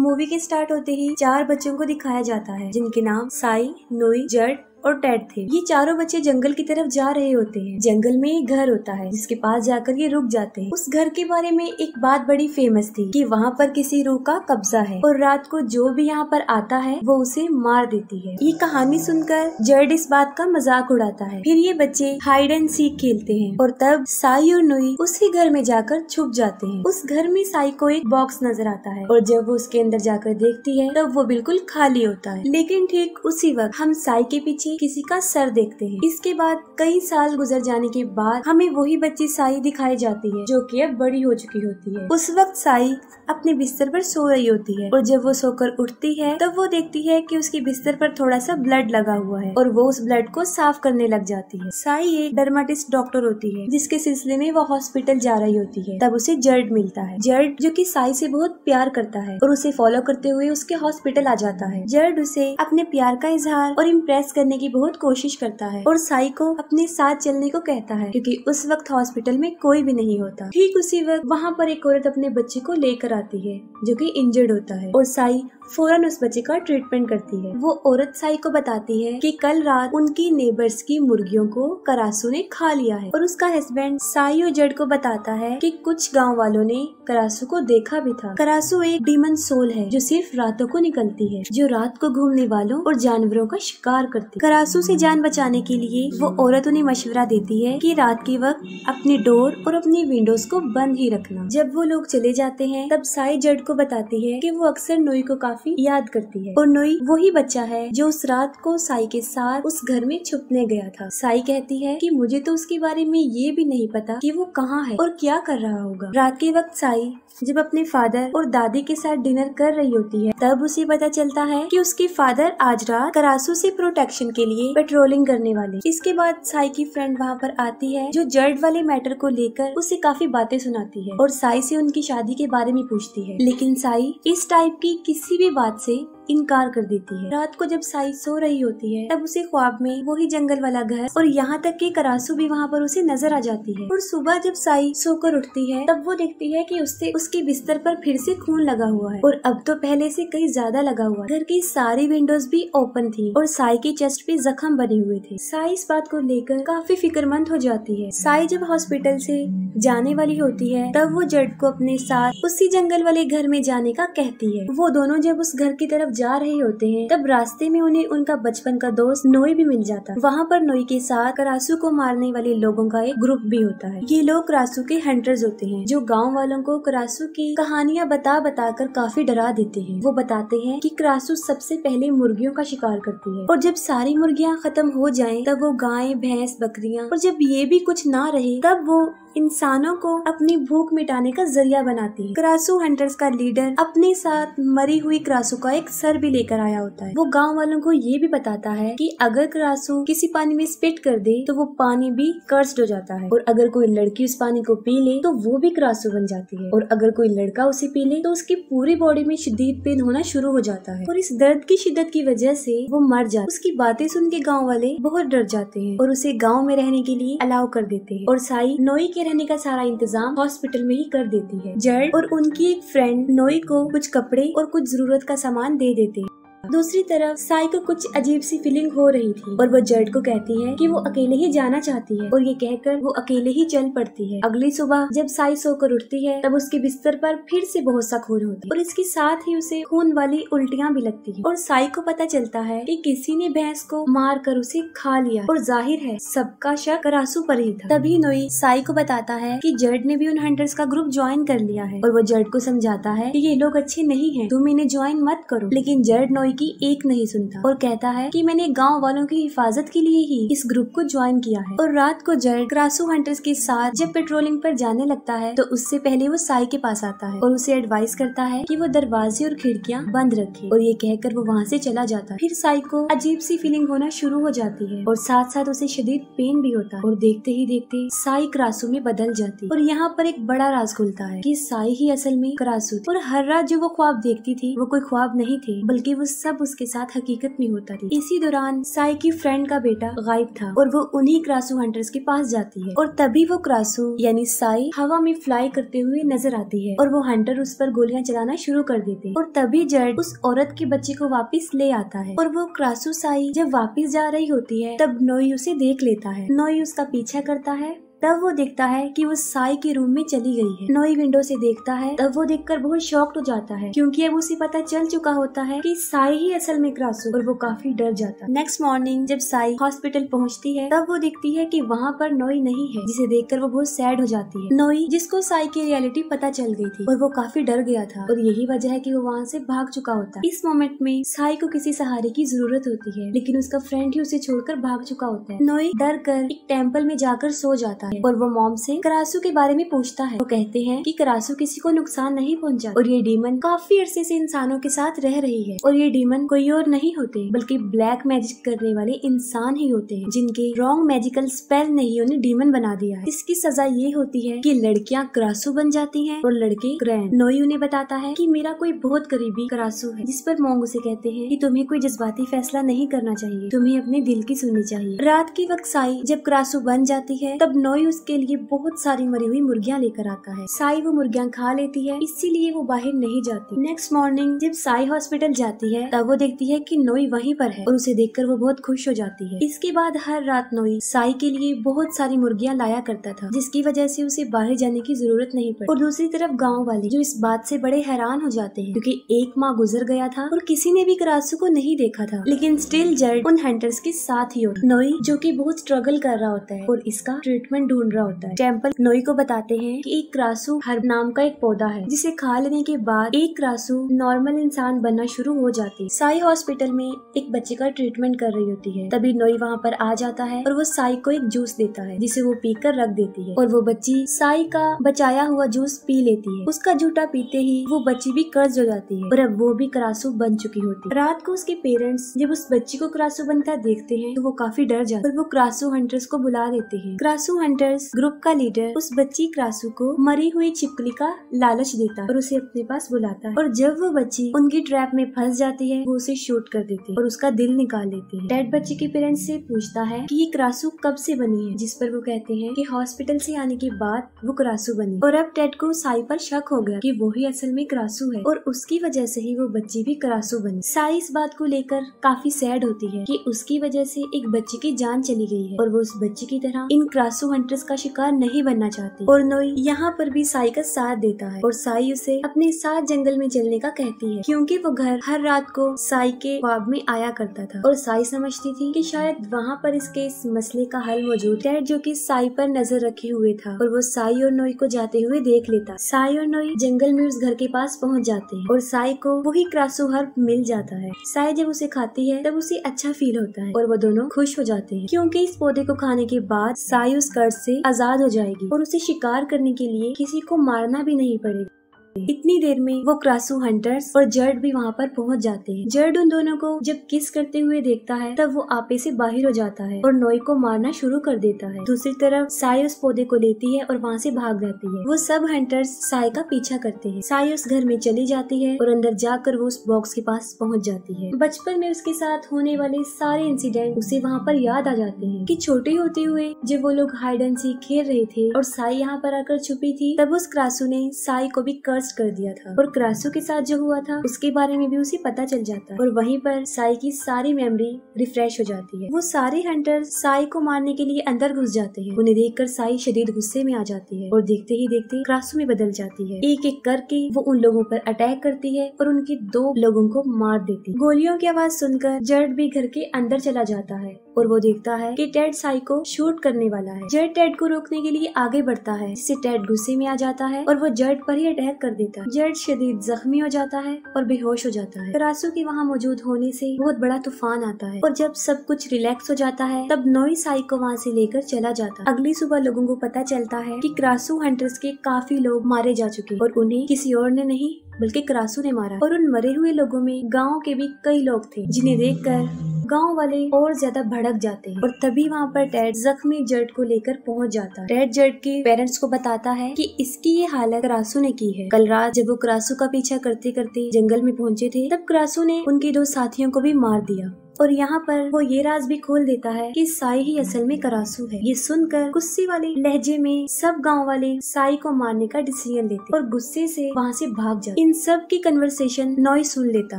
Movie के start होते ही 4 बच्चों को दिखाया जाता है जिनके नाम साई, नोई, जड और टेड थे। ये चारों बच्चे जंगल की तरफ जा रहे होते हैं। जंगल में एक घर होता है जिसके पास जाकर ये रुक जाते हैं। उस घर के बारे में एक बात बड़ी फेमस थी कि वहाँ पर किसी रूह का कब्जा है और रात को जो भी यहाँ पर आता है वो उसे मार देती है। ये कहानी सुनकर जर्ड इस बात का मजाक उड़ाता है। फिर ये बच्चे हाइड एंड सीक खेलते हैं और तब साई और नोई उसी घर में जाकर छुप जाते हैं। उस घर में साई को एक बॉक्स नजर आता है और जब वो उसके अंदर जाकर देखती है तब वो बिल्कुल खाली होता है। लेकिन ठीक उसी वक्त हम साई के पीछे किसी का सर देखते हैं। इसके बाद कई साल गुजर जाने के बाद हमें वही बच्ची साई दिखाई जाती है जो कि अब बड़ी हो चुकी होती है। उस वक्त साई अपने बिस्तर पर सो रही होती है और जब वो सोकर उठती है तब वो देखती है कि उसके बिस्तर पर थोड़ा सा ब्लड लगा हुआ है और वो उस ब्लड को साफ करने लग जाती है। साई एक डर्माटिस्ट डॉक्टर होती है जिसके सिलसिले में वो हॉस्पिटल जा रही होती है। तब उसे जर्ड मिलता है। जर्ड जो कि साई से बहुत प्यार करता है और उसे फॉलो करते हुए उसके हॉस्पिटल आ जाता है। जर्ड उसे अपने प्यार का इजहार और इम्प्रेस करने की बहुत कोशिश करता है और साई को अपने साथ चलने को कहता है क्योंकि उस वक्त हॉस्पिटल में कोई भी नहीं होता। ठीक उसी वक्त वहाँ पर एक औरत अपने बच्चे को लेकर आती है जो कि इंजर्ड होता है और साई फौरन उस बच्चे का ट्रीटमेंट करती है। वो औरत साई को बताती है कि कल रात उनकी नेबर्स की मुर्गियों को करासू ने खा लिया है और उसका हस्बैंड साई और जड को बताता है कि कुछ गांव वालों ने करासू को देखा भी था। करासू एक डीमन सोल है जो सिर्फ रातों को निकलती है, जो रात को घूमने वालों और जानवरों का शिकार करती है। करासू से जान बचाने के लिए वो औरत उन्हें मशवरा देती है कि रात के वक्त अपनी डोर और अपनी विंडोज को बंद ही रखना। जब वो लोग चले जाते हैं तब साई जड को बताती है कि वो अक्सर नोई को काफी याद करती है और नोई वही बच्चा है जो उस रात को साई के साथ उस घर में छुपने गया था। साई कहती है कि मुझे तो उसके बारे में ये भी नहीं पता कि वो कहाँ है और क्या कर रहा होगा। रात के वक्त साई जब अपने फादर और दादी के साथ डिनर कर रही होती है तब उसे पता चलता है कि उसके फादर आज रात करासू से प्रोटेक्शन के लिए पेट्रोलिंग करने वाले। इसके बाद साई की फ्रेंड वहाँ पर आती है जो जर्ड वाले मैटर को लेकर उसे काफी बातें सुनाती है और साई से उनकी शादी के बारे में पूछती है। लेकिन साई इस टाइप की किसी भी बात से इनकार कर देती है। रात को जब साई सो रही होती है तब उसे ख्वाब में वही जंगल वाला घर और यहाँ तक कि करासू भी वहाँ पर उसे नजर आ जाती है। और सुबह जब साई सोकर उठती है तब वो देखती है कि उसके बिस्तर पर फिर से खून लगा हुआ है और अब तो पहले से कहीं ज्यादा लगा हुआ है। घर की सारी विंडोज भी ओपन थी और साई के चेस्ट पे जख्म बने हुए थे। साई इस बात को लेकर काफी फिक्रमंद हो जाती है। साई जब हॉस्पिटल से जाने वाली होती है तब वो जड को अपने साथ उसी जंगल वाले घर में जाने का कहती है। वो दोनों जब उस घर की तरफ जा रहे होते हैं तब रास्ते में उन्हें उनका बचपन का दोस्त नोई भी मिल जाता है। वहाँ पर नोई के साथ करासू को मारने वाले लोगों का एक ग्रुप भी होता है। ये लोग करासू के हंटर्स होते हैं जो गांव वालों को करासू की कहानियां बता कर काफी डरा देते हैं। वो बताते हैं कि करासू सबसे पहले मुर्गियों का शिकार करती है और जब सारी मुर्गियां खत्म हो जाएं तब वो गाय, भैंस, बकरियां और जब ये भी कुछ ना रहे तब वो इंसानों को अपनी भूख मिटाने का जरिया बनाती है। करासू हंटर्स का लीडर अपने साथ मरी हुई करासू का एक सर भी लेकर आया होता है। वो गांव वालों को ये भी बताता है कि अगर करासू किसी पानी में स्पिट कर दे तो वो पानी भी कर्स्ड हो जाता है और अगर कोई लड़की उस पानी को पी ले तो वो भी करासू बन जाती है और अगर कोई लड़का उसे पी ले तो उसकी पूरी बॉडी में शदीद पेन होना शुरू हो जाता है और इस दर्द की शिद्दत की वजह से वो मर जाता है। उसकी बातें सुन के गाँव वाले बहुत डर जाते हैं और उसे गाँव में रहने के लिए अलाउ कर देते हैं और साई नोई के रहने का सारा इंतजाम हॉस्पिटल में ही कर देती है। जर्ड और उनकी एक फ्रेंड नोई को कुछ कपड़े और कुछ जरूरत का सामान दे देते हैं। दूसरी तरफ साई को कुछ अजीब सी फीलिंग हो रही थी और वो जर्ड को कहती है कि वो अकेले ही जाना चाहती है और ये कहकर वो अकेले ही चल पड़ती है। अगली सुबह जब साई सोकर उठती है तब उसके बिस्तर पर फिर से बहुत सा खून होता है और इसके साथ ही उसे खून वाली उल्टियाँ भी लगती है और साई को पता चलता है कि किसी ने भैंस को मार कर उसे खा लिया और जाहिर है सबका शक करासू पर ही था। तभी नोई साई को बताता है कि जर्ड ने भी उन हंटर्स का ग्रुप ज्वाइन कर लिया है और वो जर्ड को समझाता है कि ये लोग अच्छे नहीं है, तुम इन्हें ज्वाइन मत करो। लेकिन जर्ड नोई की एक नहीं सुनता और कहता है कि मैंने गांव वालों की हिफाजत के लिए ही इस ग्रुप को ज्वाइन किया है। और रात को जर्ड करासू हंटर्स के साथ जब पेट्रोलिंग पर जाने लगता है तो उससे पहले वो साई के पास आता है और उसे एडवाइस करता है कि वो दरवाजे और खिड़कियां बंद रखे और ये कहकर वो वहाँ से चला जाता है। फिर साई को अजीब सी फीलिंग होना शुरू हो जाती है और साथ साथ उसे शदीद पेन भी होता है और देखते ही देखते साई करासू में बदल जाती है। और यहाँ पर एक बड़ा राज खुलता है कि साई ही असल में करासू थी और हर रात जो वो ख्वाब देखती थी वो कोई ख्वाब नहीं थे बल्कि वो सब उसके साथ हकीकत में होता थी। इसी दौरान साई की फ्रेंड का बेटा गायब था और वो उन्हीं क्रासू हंटर्स के पास जाती है और तभी वो क्रासू यानी साई हवा में फ्लाई करते हुए नजर आती है और वो हंटर उस पर गोलियां चलाना शुरू कर देते हैं और तभी जड उस औरत के बच्चे को वापस ले आता है और वो क्रासू साई जब वापस जा रही होती है तब नोई उसे देख लेता है। नोई उसका पीछा करता है। तब वो देखता है कि वो साई के रूम में चली गई है। नोई विंडो से देखता है। तब वो देखकर बहुत शॉक्ड हो जाता है क्योंकि अब उसे पता चल चुका होता है कि साई ही असल में क्रासू, और वो काफी डर जाता है। नेक्स्ट मॉर्निंग जब साई हॉस्पिटल पहुंचती है तब वो देखती है कि वहाँ पर नोई नहीं है, जिसे देखकर वो बहुत सैड हो जाती है। नोई जिसको साई की रियलिटी पता चल गई थी और वो काफी डर गया था और यही वजह है कि वो वहाँ से भाग चुका होता है। इस मोमेंट में साई को किसी सहारे की जरूरत होती है लेकिन उसका फ्रेंड ही उसे छोड़कर भाग चुका होता है। नोई डर कर एक टेम्पल में जाकर सो जाता है और वो मॉम से क्रासू के बारे में पूछता है। वो कहते हैं कि क्रासू किसी को नुकसान नहीं पहुंचा और ये डीमन काफी अरसे से इंसानों के साथ रह रही है और ये डीमन कोई और नहीं होते बल्कि ब्लैक मैजिक करने वाले इंसान ही होते हैं जिनके रॉन्ग मैजिकल स्पेल ने ही उन्हें डीमन बना दिया है। इसकी सजा ये होती है कि लड़कियां क्रासू बन जाती हैं और लड़के क्रैन। नोई उन्हें बताता है कि मेरा कोई बहुत करीबी क्रासू है, जिस पर मोंग उसे कहते हैं कि तुम्हें कोई जज्बाती फैसला नहीं करना चाहिए, तुम्हें अपने दिल की सुननी चाहिए। रात के वक्त साई जब क्रासू बन जाती है तब नोई उसके लिए बहुत सारी मरी हुई मुर्गियां लेकर आता है। साई वो मुर्गियां खा लेती है, इसीलिए वो बाहर नहीं जाती। नेक्स्ट मॉर्निंग जब साई हॉस्पिटल जाती है तब वो देखती है कि नोई वहीं पर है और उसे देखकर वो बहुत खुश हो जाती है। इसके बाद हर रात नोई साई के लिए बहुत सारी मुर्गियां लाया करता था, जिसकी वजह से उसे बाहर जाने की जरूरत नहीं पड़ी। और दूसरी तरफ गाँव वाले जो इस बात से बड़े हैरान हो जाते हैं क्योंकि एक माह गुजर गया था और किसी ने भी क्रासू को नहीं देखा था, लेकिन स्टिल जड उन हंटर्स के साथ ही होता। नोई जो कि बहुत स्ट्रगल कर रहा होता है और इसका ट्रीटमेंट ढूंढ रहा होता है। टेम्पल नोई को बताते हैं कि एक क्रासू हर्ब नाम का एक पौधा है जिसे खा लेने के बाद एक क्रासू नॉर्मल इंसान बनना शुरू हो जाती है। साई हॉस्पिटल में एक बच्चे का ट्रीटमेंट कर रही होती है, तभी नोई वहाँ पर आ जाता है और वो साई को एक जूस देता है जिसे वो पीकर रख देती है और वो बच्ची साई का बचाया हुआ जूस पी लेती है। उसका झूठा पीते ही वो बच्ची भी कर्ज हो जाती है और अब वो भी क्रासू बन चुकी होती है। रात को उसके पेरेंट्स जब उस बच्ची को क्रासू बनता देखते हैं तो वो काफी डर जाते हैं और वो क्रासू हंटर्स को बुला देते हैं। क्रासू हंटर्स ग्रुप का लीडर उस बच्ची क्रासू को मरी हुई छिपकली का लालच देता है और उसे अपने पास बुलाता है और जब वो बच्ची उनकी ट्रैप में फंस जाती है वो उसे शूट कर देती है और उसका दिल निकाल लेती है। डेड बच्चे के पेरेंट्स से पूछता है कि ये क्रासू कब से बनी है, जिस पर वो कहते हैं कि हॉस्पिटल से आने के बाद वो क्रासू बनी। और अब टेड को साई पर शक हो गया कि वो ही असल में क्रासू है और उसकी वजह से ही वो बच्ची भी क्रासू बनी। साई इस बात को लेकर काफी सैड होती है कि उसकी वजह से एक बच्चे की जान चली गई है और वो उस बच्चे की तरह इन क्रासू हंटर्स का शिकार नहीं बनना चाहती। और नोई यहाँ पर भी साई का साथ देता है और साई उसे अपने साथ जंगल में चलने का कहती है क्योंकि वो घर हर रात को साई के ख्वाब में आया करता था और साई समझती थी कि शायद वहाँ पर इसके इस मसले का हल मौजूद है, जो कि साई पर नजर रखे हुए था और वो साई और नोई को जाते हुए देख लेता। साई और नोई जंगल में उस घर के पास पहुँच जाते हैं और साई को वही क्रासू हर्ब मिल जाता है। साई जब उसे खाती है तब उसे अच्छा फील होता है और वो दोनों खुश हो जाते हैं क्योंकि इस पौधे को खाने के बाद साई उस कर्ज से आजाद हो जाएगी और उसे शिकार करने के लिए किसी को मारना भी नहीं पड़ेगा। इतनी देर में वो क्रासू हंटर्स और जर्ड भी वहाँ पर पहुँच जाते हैं। जर्ड उन दोनों को जब किस करते हुए देखता है तब वो आपे से बाहर हो जाता है और नोई को मारना शुरू कर देता है। दूसरी तरफ साई उस पौधे को लेती है और वहाँ से भाग जाती है। वो सब हंटर्स साई का पीछा करते हैं। साई उस घर में चली जाती है और अंदर जाकर वो उस बॉक्स के पास पहुँच जाती है। बचपन में उसके साथ होने वाले सारे इंसिडेंट उसे वहाँ पर याद आ जाते हैं कि छोटे होते हुए जब वो लोग हाइड एंड सीक खेल रहे थे और साई यहाँ पर आकर छुपी थी तब उस क्रासू ने साई को भी कर्ज कर दिया था और क्रासू के साथ जो हुआ था उसके बारे में भी उसे पता चल जाता है और वहीं पर साई की सारी मेमोरी रिफ्रेश हो जाती है। वो सारे हंटर साई को मारने के लिए अंदर घुस जाते हैं। उन्हें देखकर साई शदीद गुस्से में आ जाती है और देखते ही देखते क्रासू में बदल जाती है। एक एक करके वो उन लोगों पर अटैक करती है और उनके 2 लोगों को मार देती है। गोलियों की आवाज सुनकर जर्ड भी घर के अंदर चला जाता है और वो देखता है कि टेड साई को शूट करने वाला है। जर्ड टेड को रोकने के लिए आगे बढ़ता है, जिससे टेड गुस्से में आ जाता है और वो जर्ड पर ही अटैक कर देता है। जर्ड शदीद जख्मी हो जाता है और बेहोश हो जाता है। क्रासू के वहाँ मौजूद होने से बहुत बड़ा तूफान आता है और जब सब कुछ रिलैक्स हो जाता है तब नोई साई को वहाँ से लेकर चला जाता है। अगली सुबह लोगों को पता चलता है कि क्रासू हंटर्स के काफी लोग मारे जा चुके और उन्हें किसी और ने नहीं बल्कि क्रासू ने मारा और उन मरे हुए लोगों में गांव के भी कई लोग थे, जिन्हें देखकर गांव वाले और ज्यादा भड़क जाते हैं और तभी वहाँ पर टेड जख्मी जर्ड को लेकर पहुँच जाता है। टेड जर्ड के पेरेंट्स को बताता है कि इसकी ये हालत क्रासू ने की है। कल रात जब वो क्रासू का पीछा करते करते जंगल में पहुँचे थे, तब क्रासू ने उनके 2 साथियों को भी मार दिया। और यहाँ पर वो ये राज भी खोल देता है कि साई ही असल में करासू है। ये सुनकर गुस्से वाले लहजे में सब गांव वाले साई को मारने का डिसीजन लेते और गुस्से से वहाँ से भाग जाते। इन सब की कन्वर्सेशन नॉय सुन लेता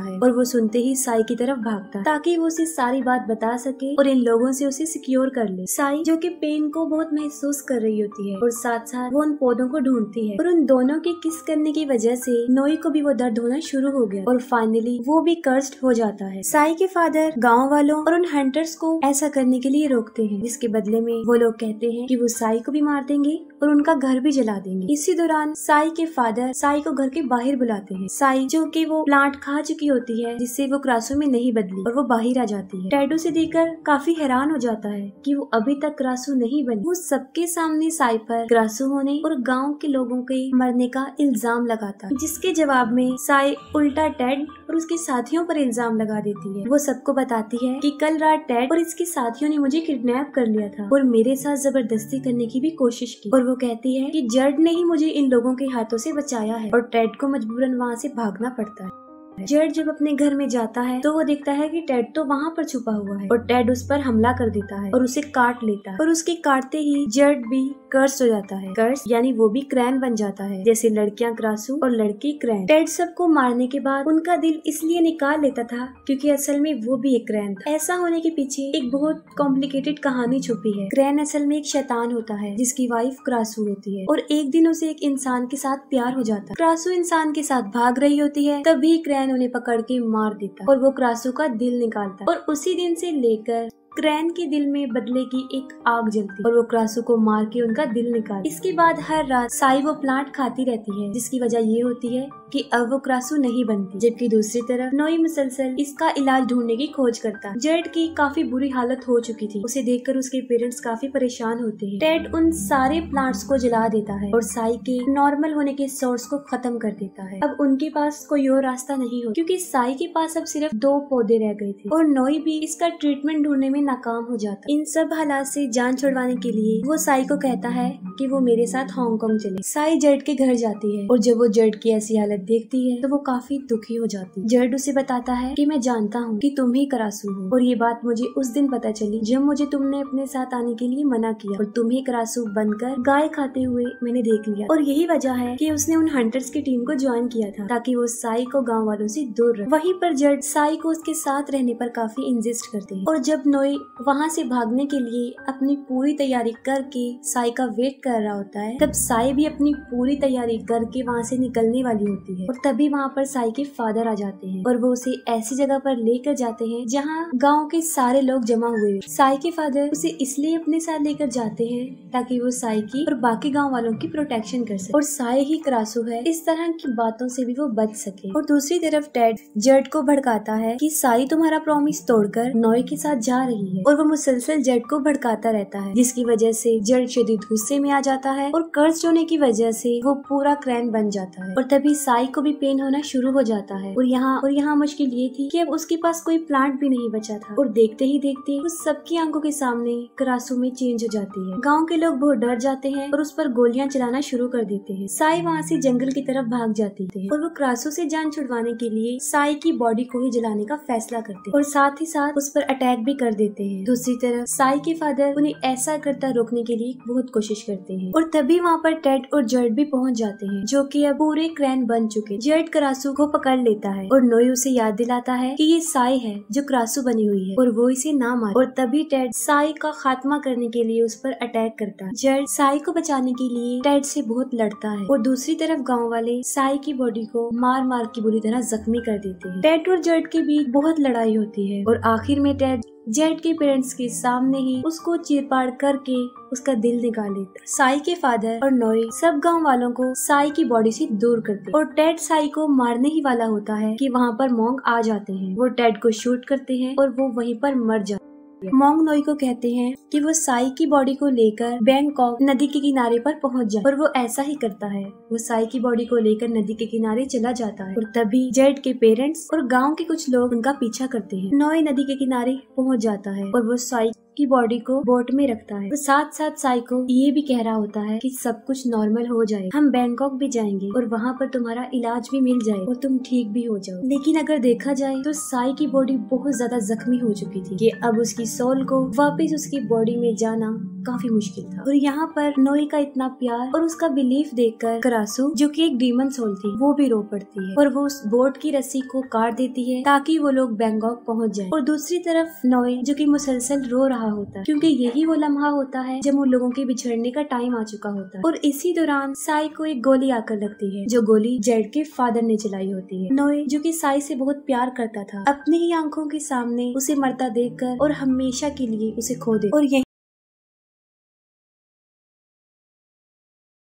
है और वो सुनते ही साई की तरफ भागता ताकि वो उसे सारी बात बता सके और इन लोगों से उसे सिक्योर कर ले। साई जो कि पेन को बहुत महसूस कर रही होती है और साथ साथ वो उन पौधों को ढूंढती है और उन दोनों के किस करने की वजह से नॉय को भी वो दर्द होना शुरू हो गया और फाइनली वो भी कर्स्ड हो जाता है। साई के फादर गांव वालों और उन हंटर्स को ऐसा करने के लिए रोकते हैं, जिसके बदले में वो लोग कहते हैं कि वो साई को भी मार देंगे और उनका घर भी जला देंगे। इसी दौरान साई के फादर साई को घर के बाहर बुलाते हैं। साई जो कि वो प्लांट खा चुकी होती है जिससे वो क्रासू में नहीं बदली और वो बाहर आ जाती है। टेड उसे देखकर काफी हैरान हो जाता है कि वो अभी तक क्रासू नहीं बनी। वो सबके सामने साई पर क्रासू होने और गाँव के लोगों के मरने का इल्जाम लगाता है, जिसके जवाब में साई उल्टा टेड और उसके साथियों पर इल्जाम लगा देती है। वो सबको बताती है कि कल रात टेड और इसके साथियों ने मुझे किडनैप कर लिया था और मेरे साथ जबरदस्ती करने की भी कोशिश की। और वो कहती है कि जर्ड ने ही मुझे इन लोगों के हाथों से बचाया है और टेड को मजबूरन वहाँ से भागना पड़ता है। जर्ड जब अपने घर में जाता है तो वो देखता है कि टेड तो वहाँ पर छुपा हुआ है और टेड उस पर हमला कर देता है और उसे काट लेता है और उसके काटते ही जर्ड भी कर्स हो जाता है। कर्स यानी वो भी क्रैन बन जाता है, जैसे लड़कियां क्रासू और लड़की क्रैन। टेड सबको मारने के बाद उनका दिल इसलिए निकाल लेता था क्योंकि असल में वो भी एक क्रैन था। ऐसा होने के पीछे एक बहुत कॉम्प्लिकेटेड कहानी छुपी है। क्रैन असल में एक शैतान होता है जिसकी वाइफ क्रासू होती है और एक दिन उसे एक इंसान के साथ प्यार हो जाता है। क्रासू इंसान के साथ भाग रही होती है, तभी क्रैन उन्हें पकड़ के मार देता और वो क्रासू का दिल निकालता और उसी दिन से लेकर क्रैन के दिल में बदले की एक आग जलती और वो क्रासू को मार के उनका दिल निकाल। इसके बाद हर रात साई वो प्लांट खाती रहती है, जिसकी वजह ये होती है कि अब वो क्रासू नहीं बनती। जबकि दूसरी तरफ नॉय मुसलसल इसका इलाज ढूंढने की खोज करता। जर्ड की काफी बुरी हालत हो चुकी थी, उसे देखकर उसके पेरेंट्स काफी परेशान होते हैं। टेड उन सारे प्लांट्स को जला देता है और साई के नॉर्मल होने के सोर्स को खत्म कर देता है। अब उनके पास कोई और रास्ता नहीं हो क्योंकि साई के पास अब सिर्फ 2 पौधे रह गए थे और नॉय भी इसका ट्रीटमेंट ढूंढने में नाकाम हो जाता। इन सब हालात से जान छुड़वाने के लिए वो साई को कहता है कि वो मेरे साथ हांगकांग चले। साई जर्ड के घर जाती है और जब वो जर्ड की ऐसी हालत देखती है तो वो काफी दुखी हो जाती है। जर्ड उसे बताता है कि मैं जानता हूँ कि तुम ही करासू हो और ये बात मुझे उस दिन पता चली जब मुझे तुमने अपने साथ आने के लिए मना किया और तुम्हें करासू बनकर गाय खाते हुए मैंने देख लिया और यही वजह है कि उसने उन हंटर्स की टीम को ज्वाइन किया था ताकि वो साई को गाँव वालों से दूर रहे। वहीं पर जर्ड साई को उसके साथ रहने पर काफी इंसिस्ट करते हैं और जब नॉय वहाँ से भागने के लिए अपनी पूरी तैयारी करके साई का वेट कर रहा होता है, तब साई भी अपनी पूरी तैयारी करके वहाँ से निकलने वाली होती है और तभी वहाँ पर साई के फादर आ जाते हैं और वो उसे ऐसी जगह पर लेकर जाते हैं जहाँ गांव के सारे लोग जमा हुए। साई के फादर उसे इसलिए अपने साथ लेकर जाते हैं ताकि वो साई की और बाकी गांव वालों की प्रोटेक्शन कर सके और साई ही क्रासू है, इस तरह की बातों से भी वो बच सके। और दूसरी तरफ टेड जर्ड को भड़काता है कि साई तुम्हारा प्रॉमिस तोड़कर नॉय के साथ जा रही है और वो मुसलसल जर्ड को भड़काता रहता है, जिसकी वजह से जर्ड शदीद गुस्से में आ जाता है और कर्ज होने की वजह से वो पूरा क्रैन बन जाता है और तभी साई को भी पेन होना शुरू हो जाता है। और यहाँ मुश्किल ये थी कि अब उसके पास कोई प्लांट भी नहीं बचा था और देखते ही देखते उस सबकी आंखों के सामने क्रासू में चेंज हो जाती है। गाँव के लोग बहुत डर जाते हैं और उस पर गोलियां चलाना शुरू कर देते हैं। साई वहाँ से जंगल की तरफ भाग जाती है और वो क्रासू से जान छुड़वाने के लिए साई की बॉडी को ही जलाने का फैसला करते हैं और साथ ही साथ उस पर अटैक भी कर देते हैं। दूसरी तरफ साई के फादर उन्हें ऐसा करता रोकने के लिए बहुत कोशिश करते हैं और तभी वहाँ पर टेड और जर्ड भी पहुँच जाते हैं, जो कि अब पूरे क्रैन बन चुके। जर्ड क्रासू को पकड़ लेता है और नॉय उसे याद दिलाता है कि ये साई है जो क्रासू बनी हुई है और वो इसे ना मारे और तभी टेड साई का खात्मा करने के लिए उस पर अटैक करता है। जर्ड साई को बचाने के लिए टेड से बहुत लड़ता है और दूसरी तरफ गाँव वाले साई की बॉडी को मार मार के बुरी तरह जख्मी कर देते हैं। टेड और जर्ड के बीच बहुत लड़ाई होती है और आखिर में टेड जर्ड के पेरेंट्स के सामने ही उसको चीरपाड़ करके उसका दिल निकाल लेता। साई के फादर और नॉय सब गांव वालों को साई की बॉडी से दूर करते और टेड साई को मारने ही वाला होता है कि वहाँ पर मॉन्क आ जाते हैं। वो टेड को शूट करते हैं और वो वहीं पर मर जाता है। मोंग नोई को कहते हैं कि वो साई की बॉडी को लेकर बैंकॉक नदी के किनारे पर पहुंच जाए और वो ऐसा ही करता है। वो साई की बॉडी को लेकर नदी के किनारे चला जाता है और तभी जेड के पेरेंट्स और गांव के कुछ लोग उनका पीछा करते हैं। नोई नदी के किनारे पहुंच जाता है और वो साई की बॉडी को बोट में रखता है। साथ साथ साई को ये भी कह रहा होता है कि सब कुछ नॉर्मल हो जाए, हम बैंकॉक भी जाएंगे और वहाँ पर तुम्हारा इलाज भी मिल जाए और तुम ठीक भी हो जाओ। लेकिन अगर देखा जाए तो साई की बॉडी बहुत ज्यादा जख्मी हो चुकी थी कि अब उसकी सोल को वापस उसकी बॉडी में जाना काफी मुश्किल था। और यहाँ पर नोई का इतना प्यार और उसका बिलीफ देखकर करासू, जो कि एक डीमन सोल थी, वो भी रो पड़ती है और वो उस बोट की रस्सी को काट देती है ताकि वो लोग बैंकॉक पहुँच जाए। और दूसरी तरफ नोई, जो कि मुसलसल रो रहा होता है क्योंकि यही वो लम्हा होता है जब उन लोगों के बिछड़ने का टाइम आ चुका होता है। और इसी दौरान साई को एक गोली आकर लगती है, जो गोली जेड के फादर ने चलाई होती है। नोई, जो कि साई से बहुत प्यार करता था, अपनी ही आंखों के सामने उसे मरता देखकर और हमेशा के लिए उसे खो दे और